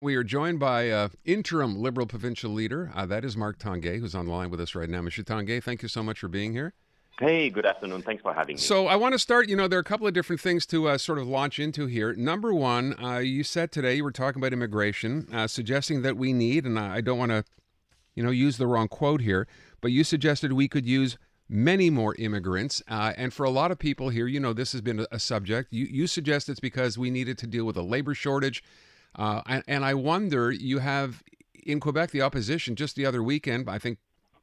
We are joined by interim Liberal provincial leader. That is Marc Tanguay, who's on the line with us right now. Mr. Tanguay, thank you so much for being here. Hey, good afternoon. Thanks for having me. So I want to start, there are a couple of different things to sort of launch into here. Number one, you said today, you were talking about immigration, suggesting that we need, and I don't want to, use the wrong quote here, but you suggested we could use many more immigrants. And for a lot of people here, this has been a subject. You suggest it's because we needed to deal with a labor shortage. And I wonder, you have in Quebec the opposition just the other weekend. I think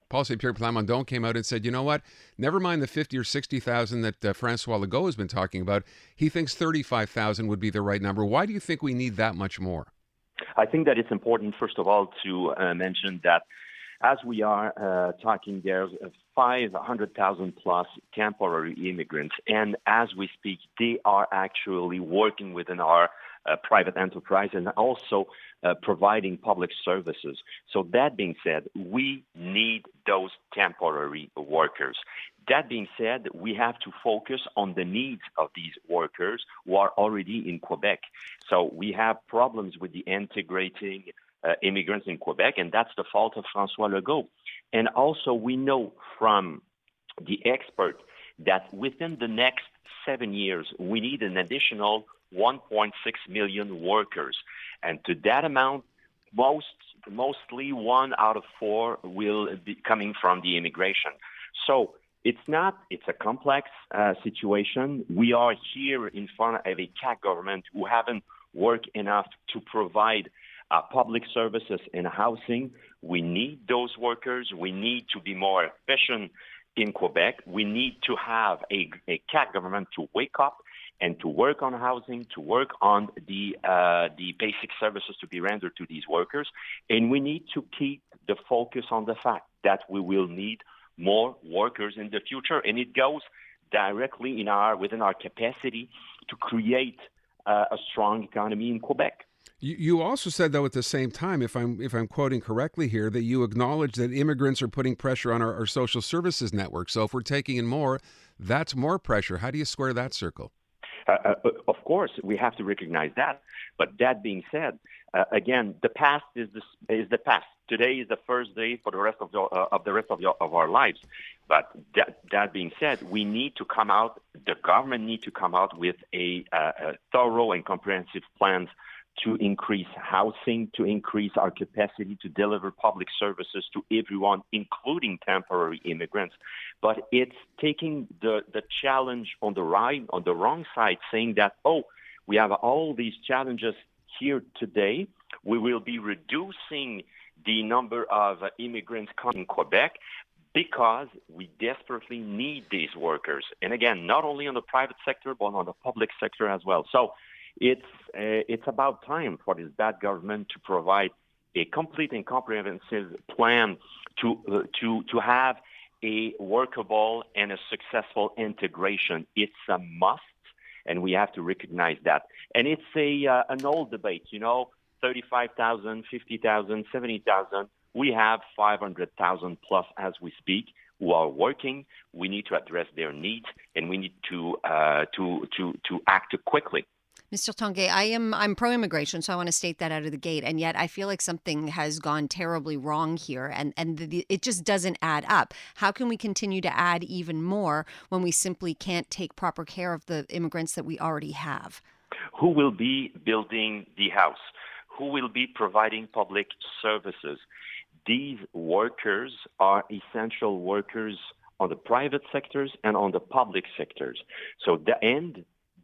Paul St. Pierre Plamondon came out and said, you know what? Never mind the 50 or 60,000 that Francois Legault has been talking about. He thinks 35,000 would be the right number. Why do you think we need that much more? I think that it's important, first of all, to mention that as we are talking, there's 500,000 plus temporary immigrants. And as we speak, they are actually working within our private enterprise and also providing public services. So that being said, we need those temporary workers. That being said, we have to focus on the needs of these workers who are already in Quebec. So we have problems with the integrating immigrants in Quebec, and that's the fault of Francois Legault. And also we know from the expert that within the next 7 years, we need an additional 1.6 million workers. And to that amount, mostly 1 out of 4 will be coming from the immigration. So it's a complex situation. We are here in front of a CAQ government who haven't worked enough to provide public services and housing. We need those workers. We need to be more efficient in Quebec. We need to have a CAQ government to wake up and to work on housing, to work on the basic services to be rendered to these workers. And we need to keep the focus on the fact that we will need more workers in the future. And it goes directly within our capacity to create a strong economy in Quebec. You also said, though, at the same time, if I'm quoting correctly here, that you acknowledge that immigrants are putting pressure on our social services network. So if we're taking in more, that's more pressure. How do you square that circle? Of course, we have to recognize that. But that being said, again, the past is the past. Today is the first day for the rest of our lives. But that being said, we need to come out. The government need to come out with a thorough and comprehensive plans to increase housing, to increase our capacity to deliver public services to everyone, including temporary immigrants. But it's taking the challenge on the wrong side, saying that, we have all these challenges here today. We will be reducing the number of immigrants coming in Quebec because we desperately need these workers. And again, not only on the private sector, but on the public sector as well. So it's about time for this bad government to provide a complete and comprehensive plan to have a workable and a successful integration. It's a must, and we have to recognize that. And it's an old debate, 35,000, 50,000, 70,000. We have 500,000 plus as we speak who are working. We need to address their needs, and we need to act quickly. Mr. Tanguay, I'm pro-immigration, so I want to state that out of the gate. And yet I feel like something has gone terribly wrong here, and it just doesn't add up. How can we continue to add even more when we simply can't take proper care of the immigrants that we already have? Who will be building the house? Who will be providing public services? These workers are essential workers on the private sectors and on the public sectors. So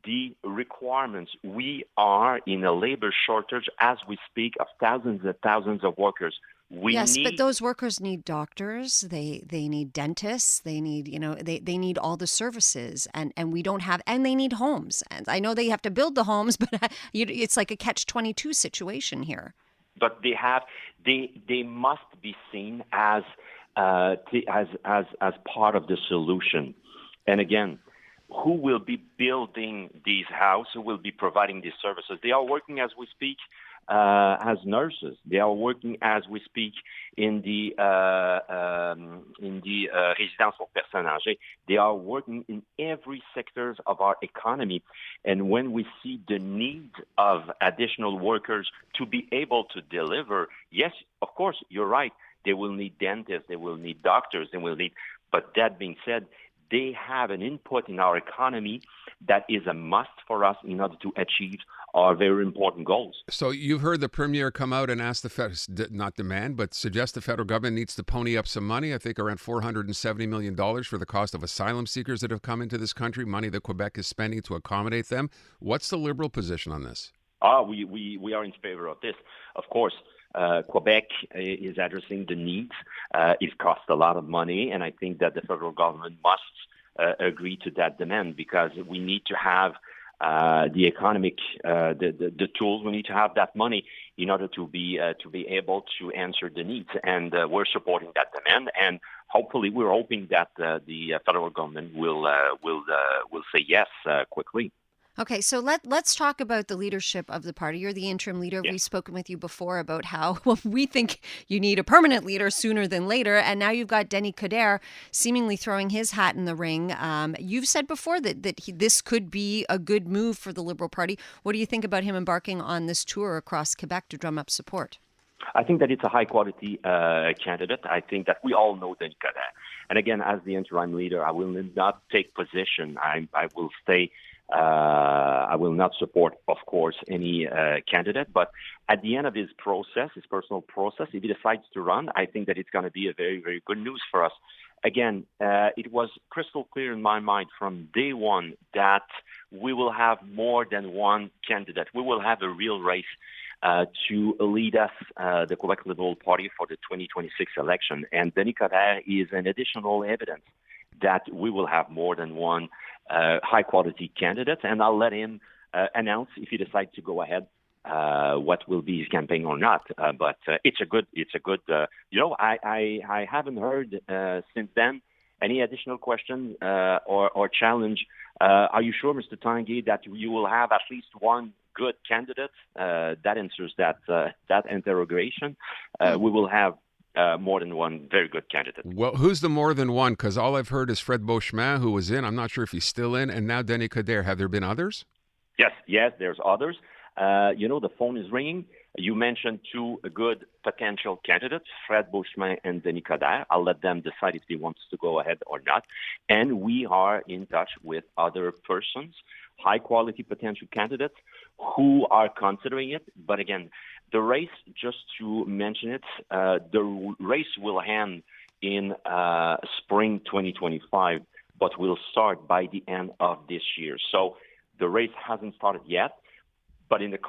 the requirements, we are in a labor shortage as we speak of thousands and thousands of workers. But those workers need doctors, they need dentists, they need, they need all the services, and we don't have, and they need homes. And I know they have to build the homes, but it's like a catch-22 situation here. But they must be seen as part of the solution. And again, who will be building these houses, who will be providing these services? They are working as we speak. as nurses. They are working as we speak in the résidence pour personnes âgées. They are working in every sector of our economy. And when we see the need of additional workers to be able to deliver, yes, of course, you're right. They will need dentists, they will need doctors, they will need. But that being said, they have an input in our economy that is a must for us in order to achieve our very important goals. So you've heard the Premier come out and ask not demand, but suggest the federal government needs to pony up some money, I think around $470 million for the cost of asylum seekers that have come into this country, money that Quebec is spending to accommodate them. What's the Liberal position on this? We are in favor of this. Of course, Quebec is addressing the needs. It costs a lot of money, and I think that the federal government must agree to that demand because we need to have the economic, the tools. We need to have that money in order to be able to answer the needs, and we're supporting that demand. And hopefully, we're hoping that the federal government will say yes quickly. Okay, so let's talk about the leadership of the party. You're the interim leader. Yes. We've spoken with you before about how we think you need a permanent leader sooner than later, and now you've got Denis Coderre seemingly throwing his hat in the ring. You've said before that this could be a good move for the Liberal Party. What do you think about him embarking on this tour across Quebec to drum up support? I think that it's a high-quality candidate. I think that we all know Denis Coderre. And again, as the interim leader, I will not take position. I will stay. I will not support, of course, any candidate. But at the end of his process, his personal process, if he decides to run, I think that it's going to be a very, very good news for us. Again, it was crystal clear in my mind from day one that we will have more than one candidate. We will have a real race to lead us, the Quebec Liberal Party, for the 2026 election. And Denis Coderre is an additional evidence that we will have more than one high-quality candidate. And I'll let him announce if he decides to go ahead what will be his campaign or not. But it's a good. I haven't heard since then any additional question or challenge. Are you sure, Mr. Tanguay, that you will have at least one good candidate? That answers that interrogation. We will have more than one very good candidate. Well, who's the more than one? Because all I've heard is Fred Beauchemin, who was in. I'm not sure if he's still in. And now Denis Coderre. Have there been others? Yes, there's others. The phone is ringing. You mentioned two good potential candidates, Fred Beauchemin and Denis Coderre. I'll let them decide if they want to go ahead or not. And we are in touch with other persons, high-quality potential candidates who are considering it. But again, the race, just to mention it, the race will end in spring 2025, but will start by the end of this year. So the race hasn't started yet. But in the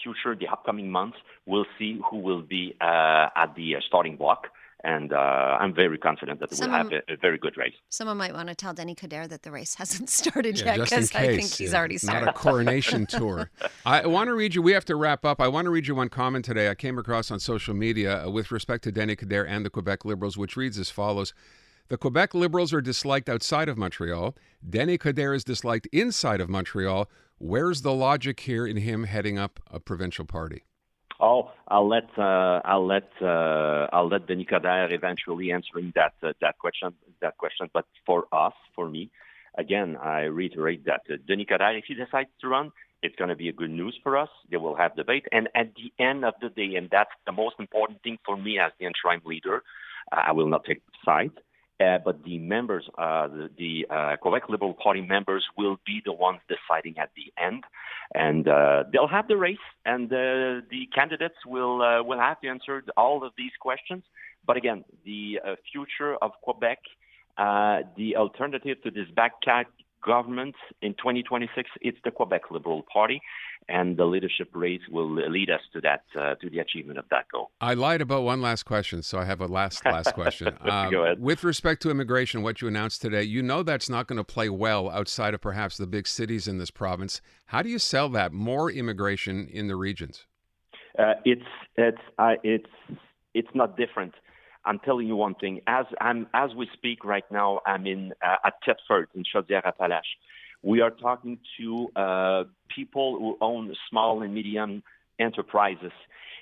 future, the upcoming months, we'll see who will be at the starting block. And I'm very confident that we'll have a very good race. Someone might want to tell Denis Coderre that the race hasn't started yet, just in because case, I think he's already started. Not a coronation tour. I want to read you, we have to wrap up. I want to read you one comment today I came across on social media with respect to Denis Coderre and the Quebec Liberals, which reads as follows. The Quebec Liberals are disliked outside of Montreal. Denis Coderre is disliked inside of Montreal. Where's the logic here in him heading up a provincial party? Oh, I'll let Denis Coderre eventually answering that question. But for me, again, I reiterate that Denis Coderre, if he decides to run, it's going to be a good news for us. They will have debate, and at the end of the day, and that's the most important thing for me as the interim leader, I will not take sides. But the members, the Quebec Liberal Party members, will be the ones deciding at the end, and they'll have the race, and the candidates will have to answer all of these questions. But again, the future of Quebec, the alternative to this CAQ government in 2026, it's the Quebec Liberal Party, and the leadership race will lead us to that, to the achievement of that goal. I lied about one last question, so I have a last question. Go ahead. With respect to immigration, what you announced today, you know that's not going to play well outside of perhaps the big cities in this province. How do you sell that, more immigration in the regions? It's not different. I'm telling you one thing. As we speak right now, I'm at Thetford in Chaudière-Appalaches. We are talking to people who own small and medium enterprises,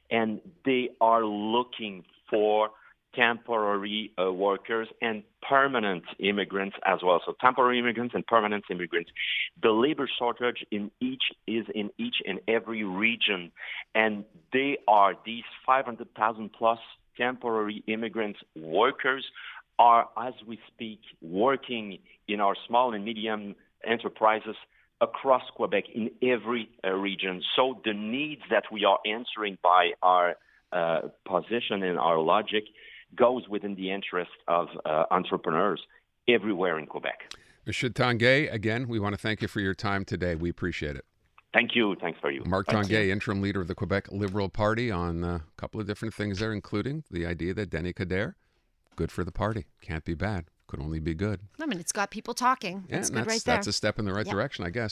and they are looking for temporary workers and permanent immigrants as well. So temporary immigrants and permanent immigrants. The labor shortage is in each and every region, and they are these 500,000 plus temporary immigrant workers are, as we speak, working in our small and medium enterprises across Quebec in every region. So the needs that we are answering by our position and our logic goes within the interest of entrepreneurs everywhere in Quebec. Mr. Tanguay, again, we want to thank you for your time today. We appreciate it. Thank you. Thanks for you. Marc Tanguay, interim leader of the Quebec Liberal Party, on a couple of different things there, including the idea that Denis Coderre, good for the party. Can't be bad. Could only be good. I mean, it's got people talking. That's good right there. That's a step in the right direction, I guess.